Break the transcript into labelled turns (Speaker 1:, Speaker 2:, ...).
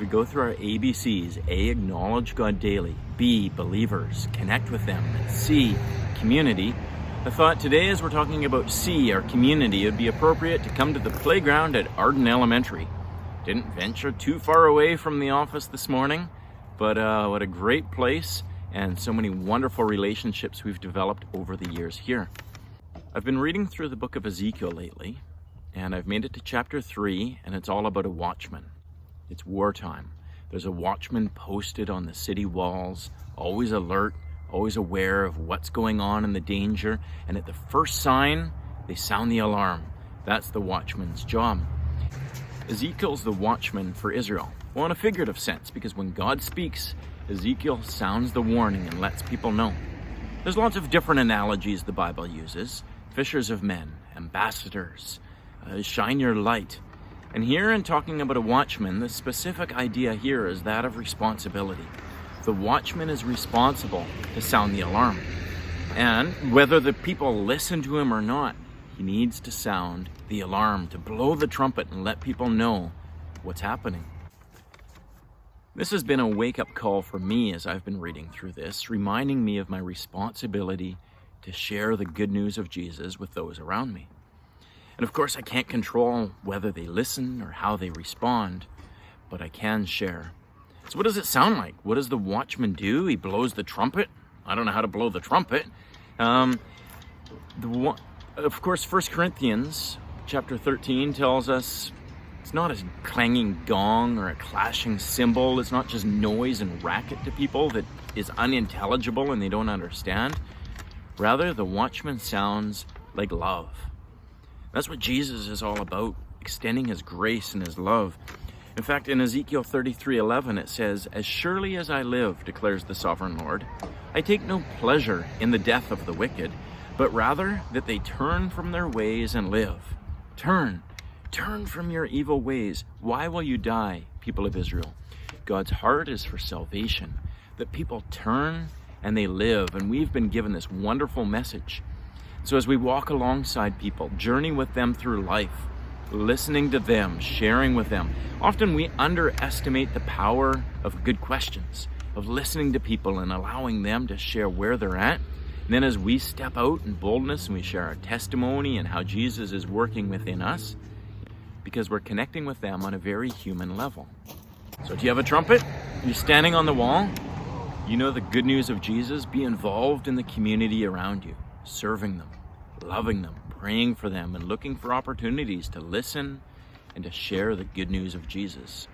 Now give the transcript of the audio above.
Speaker 1: go through our ABCs. A, acknowledge God daily. B, believers, connect with them. And C, community. I thought today, as we're talking about C, our community, it would be appropriate to come to the playground at Arden Elementary. Didn't venture too far away from the office this morning, but what a great place and so many wonderful relationships we've developed over the years here. I've been reading through the book of Ezekiel lately, and I've made it to chapter 3, and it's all about a watchman. It's wartime. There's a watchman posted on the city walls, always alert, always aware of what's going on and the danger, and at the first sign, they sound the alarm. That's the watchman's job. Ezekiel's the watchman for Israel. Well, in a figurative sense, because when God speaks, Ezekiel sounds the warning and lets people know. There's lots of different analogies the Bible uses. Fishers of men, ambassadors, shine your light. And here, in talking about a watchman, the specific idea here is that of responsibility. The watchman is responsible to sound the alarm. And whether the people listen to him or not, he needs to sound the alarm, to blow the trumpet and let people know what's happening. This has been a wake-up call for me as I've been reading through this, reminding me of my responsibility to share the good news of Jesus with those around me. And of course, I can't control whether they listen or how they respond, but I can share. So what does it sound like? What does the watchman do? He blows the trumpet. I don't know how to blow the trumpet. Of course, 1 Corinthians chapter 13 tells us it's not a clanging gong or a clashing cymbal. It's not just noise and racket to people that is unintelligible and they don't understand. Rather, the watchman sounds like love. That's what Jesus is all about, extending his grace and his love. In fact, in Ezekiel 33:11, it says, "As surely as I live, declares the sovereign Lord, I take no pleasure in the death of the wicked, but rather that they turn from their ways and live." Turn from your evil ways. Why will you die, people of Israel? God's heart is for salvation, that people turn and they live, and we've been given this wonderful message. So as we walk alongside people, journey with them through life, listening to them, sharing with them, often we underestimate the power of good questions, of listening to people and allowing them to share where they're at. And then as we step out in boldness and we share our testimony and how Jesus is working within us, because we're connecting with them on a very human level. So do you have a trumpet? You're standing on the wall? You know the good news of Jesus? Be involved in the community around you, serving them, loving them, praying for them, and looking for opportunities to listen and to share the good news of Jesus.